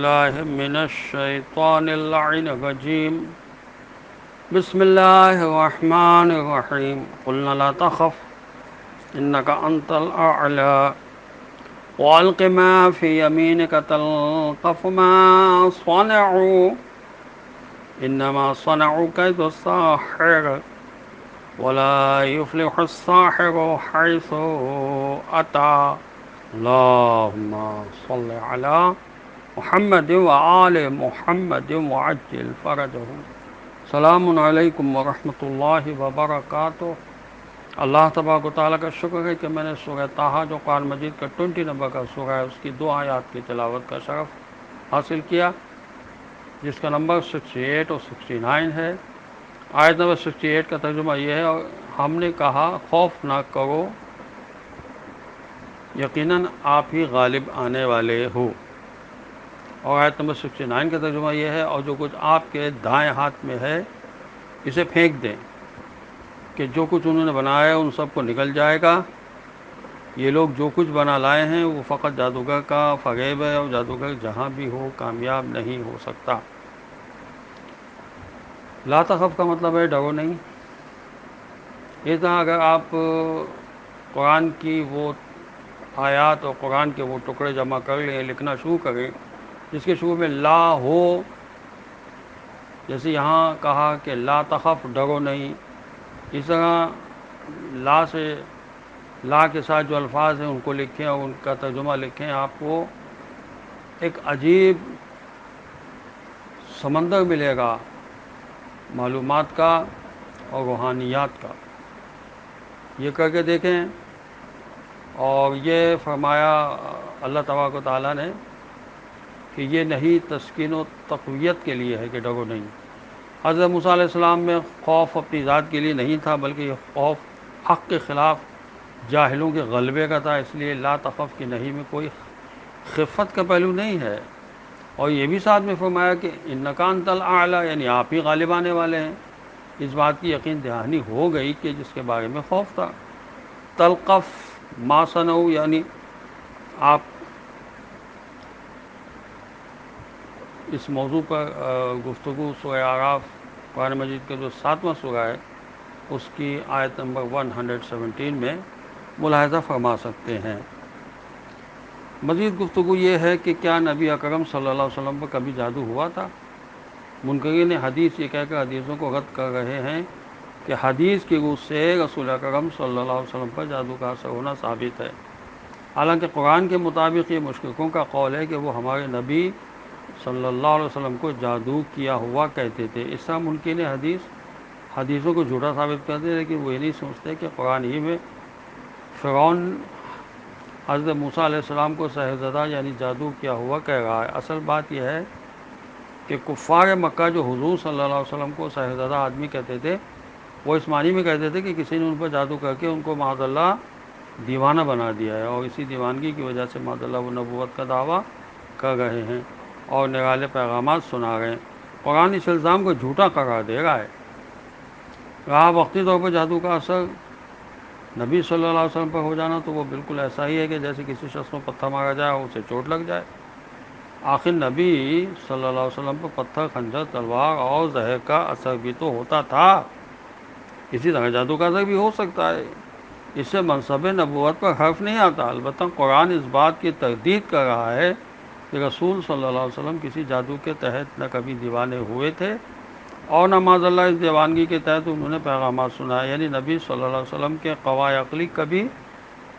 بالله من الشيطان اللعين الرجيم. بسم الله الرحمن الرحيم. قلنا لا تخف إنك أنت الأعلى وألق ما في يمينك تلقف ما صنعوا إنما صنعوا كيد الساحر ولا يفلح الساحر حيث أتى. اللهم صل على محمد وآل محمد وعجل فرجهم. السلام علیکم ورحمۃ اللہ وبرکاتہ. اللہ تبارک و تعالیٰ کا شکر ہے کہ میں نے سورہ طٰہٰ جو قرآن مجید کا 20 نمبر کا سورہ ہے اس کی 2 آیات کی تلاوت کا شرف حاصل کیا، جس کا نمبر 68 اور 69 ہے. آیت نمبر 68 کا ترجمہ یہ ہے، اور ہم نے کہا خوف نہ کرو، یقیناً آپ ہی غالب آنے والے ہو. اور آیت نمبر 69 کا ترجمہ یہ ہے، اور جو کچھ آپ کے دائیں ہاتھ میں ہے اسے پھینک دیں کہ جو کچھ انہوں نے بنایا ہے ان سب کو نکل جائے گا. یہ لوگ جو کچھ بنا لائے ہیں وہ فقط جادوگر کا فریب ہے، اور جادوگر جہاں بھی ہو کامیاب نہیں ہو سکتا. لا تخف کا مطلب ہے ڈرو نہیں. اس طرح اگر آپ قرآن کی وہ آیات اور قرآن کے وہ ٹکڑے جمع کر لیں، لکھنا شروع کریں جس کے شروع میں لا ہو، جیسے یہاں کہا کہ لا تخف ڈرو نہیں، اس طرح لا کے ساتھ جو الفاظ ہیں ان کو لکھیں اور ان کا ترجمہ لکھیں. آپ کو ایک عجیب سمندر ملے گا معلومات کا اور روحانیات کا. یہ کر کے دیکھیں. اور یہ فرمایا اللہ تبارک و تعالیٰ نے کہ یہ نہیں تسکین و تقویت کے لیے ہے کہ ڈرو نہیں. حضرت موسیٰ علیہ السلام میں خوف اپنی ذات کے لیے نہیں تھا، بلکہ یہ خوف حق کے خلاف جاہلوں کے غلبے کا تھا. اس لیے لا تخف کی نہیں میں کوئی خفت کا پہلو نہیں ہے. اور یہ بھی ساتھ میں فرمایا کہ انک انت الاعلی، یعنی آپ ہی غالب آنے والے ہیں. اس بات کی یقین دہانی ہو گئی کہ جس کے بارے میں خوف تھا. تلقف ما صنعوا، یعنی آپ اس موضوع پر گفتگو سورہ اعراف قرآن مجید کا جو 7واں سورہ ہے اس کی آیت نمبر 117 میں ملاحظہ فرما سکتے ہیں. مزید گفتگو یہ ہے کہ کیا نبی اکرم صلی اللہ علیہ وسلم پر کبھی جادو ہوا تھا؟ منکرین حدیث یہ کہہ کر حدیثوں کو رد کر رہے ہیں کہ حدیث کی روح سے رسول اکرم صلی اللہ علیہ وسلم پر جادو کا اثر ہونا ثابت ہے. حالانکہ قرآن کے مطابق یہ مشرکوں کا قول ہے کہ وہ ہمارے نبی صلی اللہ علیہ وسلم کو جادو کیا ہوا کہتے تھے. اس طرح منکرین حدیثوں کو جھوٹا ثابت کرتے ہیں، لیکن وہ یہ نہیں سوچتے کہ قرآن ہی میں فرعون حضرت موسیٰ علیہ السلام کو سحر زدہ یعنی جادو کیا ہوا کہہ رہا ہے. اصل بات یہ ہے کہ کفار مکہ جو حضور صلی اللہ علیہ وسلم کو سحر زدہ آدمی کہتے تھے، وہ اس معنی میں کہتے تھے کہ کسی نے ان پر جادو کر کے ان کو معاذ اللہ دیوانہ بنا دیا ہے، اور اسی دیوانگی کی وجہ سے معاذ اللہ وہ نبوت کا دعویٰ کر رہے ہیں اور نرالے پیغامات سنا رہے ہیں. قرآن اس الزام کو جھوٹا قرار دے رہا ہے. رہا وقتی طور پر جادو کا اثر نبی صلی اللہ علیہ وسلم پر ہو جانا، تو وہ بالکل ایسا ہی ہے کہ جیسے کسی شخص کو پتھر مارا جائے اور اسے چوٹ لگ جائے. آخر نبی صلی اللہ علیہ وسلم پر پتھر، خنجر، تلوار اور زہر کا اثر بھی تو ہوتا تھا. اسی طرح جادو کا اثر بھی ہو سکتا ہے. اس سے منصب نبوت پر حرف نہیں آتا. البتہ قرآن اس بات کی تردید کر رہا ہے کہ رسول صلی اللہ علیہ وسلم کسی جادو کے تحت نہ کبھی دیوانے ہوئے تھے اور نہ معاذ اللہ اس دیوانگی کے تحت انہوں نے پیغامات سنائے. یعنی نبی صلی اللہ علیہ وسلم کے قوائے عقلی کبھی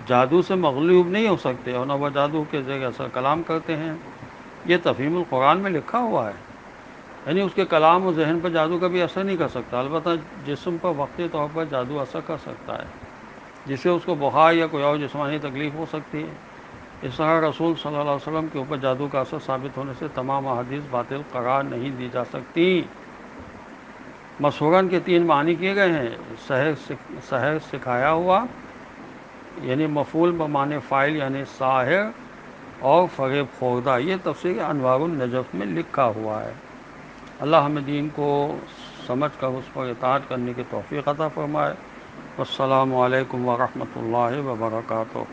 جادو سے مغلوب نہیں ہو سکتے، اور نہ وہ جادو کے زیر اثر کلام کرتے ہیں. یہ تفہیم القرآن میں لکھا ہوا ہے. یعنی اس کے کلام و ذہن پر جادو کبھی اثر نہیں کر سکتا. البتہ جسم پر وقتی طور پر جادو اثر کر سکتا ہے، جس سے اس کو بخار یا کوئی اور جسمانی تکلیف ہو سکتی ہے. اس طرح رسول صلی اللہ علیہ وسلم کے اوپر جادو کا اثر ثابت ہونے سے تمام احادیث باطل قرار نہیں دی جا سکتی. مسحورن کے 3 معنی کیے گئے ہیں: سحر سکھایا ہوا، یعنی مفعول بمعنی فاعل یعنی ساحر، اور فریب خوردہ. یہ تفسیر انوار النجف میں لکھا ہوا ہے. اللہ ہمیں دین کو سمجھ کر اس پر اطاعت کرنے کی توفیق عطا فرمائے. والسلام علیکم ورحمۃ اللہ وبرکاتہ.